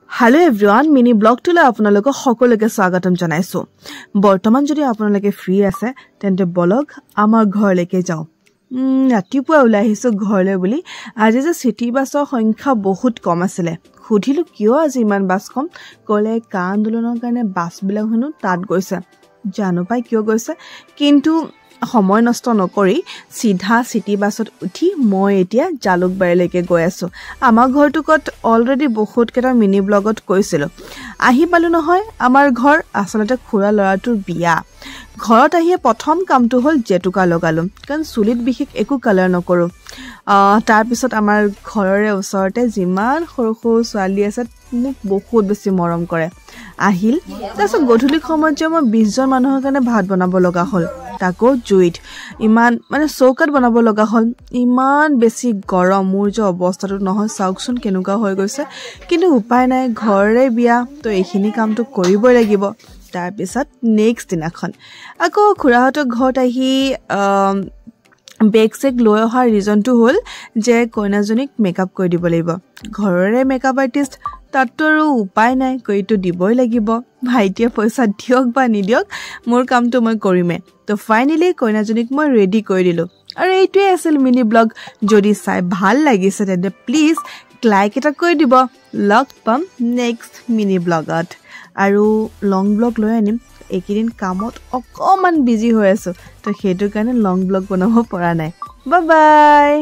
Hello everyone, mini blog to la আপোনালোকক সকলোকে স্বাগতম জনাইছো। বৰ্তমান যদি আপোনালোকে ফ্ৰী আছে তেন্তে ব্লগ আমাৰ ঘৰলৈকে যাও। ৰাতিপুৱা ওলাই আহিছো ঘৰলৈ বুলি। আজি যে সিটি বাছৰ সংখ্যা বহুত কম আছিল। খুধিলো কিয় আজি ইমান বাছ কম? কলে কা আন্দোলনৰ কাৰণে বাছবিলাক হেনো তাত গৈছে। জানো পাই কিয় গৈছে, কিন্তু সময় নষ্ট নকৰি সিধা সিটি বাছত উঠি মই এতিয়া জালুকবাৰীলৈকে গৈ আছো। আমাৰ ঘৰটো কত অলৰেডি বহুত কেটা মিনি ব্লগত কৈছিলো। আহি পালো নহয় আমাৰ ঘৰ, আসলতে খুৰা লৰাটোৰ বিয়া। ঘৰত আহিয়ে প্ৰথম কামটো হ'ল জেতুকা লগালো, কাৰণ চুলিত বিশেষ একো কালাৰ নকৰো। তাৰ পিছত আমাৰ ঘৰৰে ওচৰতে যিমান সৰু সৰু ছোৱালী আছে মোক বহুত বেছি মৰম কৰে। আহিল তাৰপিছত গধূলি সময়ত যে মই 20 জন মানুহৰ কাৰণে ভাত বনাব লগা হ'ল, তাকো জুইত। ইমান মানে চৌকাত বনাব লগা হ'ল, ইমান বেছি গৰম। মোৰ যে অৱস্থাটো নহয় চাওকচোন কেনেকুৱা হৈ গৈছে, কিন্তু উপায় নাই, ঘৰৰে বিয়া তো এইখিনি কামটো কৰিবই লাগিব। তাৰ পিছত নেক্সট দিনাখন আকৌ খুৰাহঁতৰ ঘৰত আহি বেগ চেক লৈ অহাৰ ৰিজনটো হ'ল যে কইনাজনীক মেকআপ কৰি দিব লাগিব। ঘৰৰে মেকআপ আৰ্টিষ্ট, তাততো আৰু উপায় নাই, কৰিতো দিবই লাগিব। ভাইটিয়ে পইচা দিয়ক বা নিদিয়ক, মোৰ কামটো মই কৰিমেই। তো ফাইনেলি কইনাজনীক মই ৰেডি কৰি দিলোঁ। আৰু এইটোৱে আছিল মিনি ব্লগ। যদি চাই ভাল লাগিছে তেন্তে প্লিজ লাইক এটা কৰি দিব। লগ পাম নেক্সট মিনি ব্লগত, আৰু লং ব্লগ লৈ আনিম। এইকেইদিন কামত অকণমান বিজি হৈ আছোঁ, তো সেইটো কাৰণে লং ব্লগ বনাব পৰা নাই। Bye bye.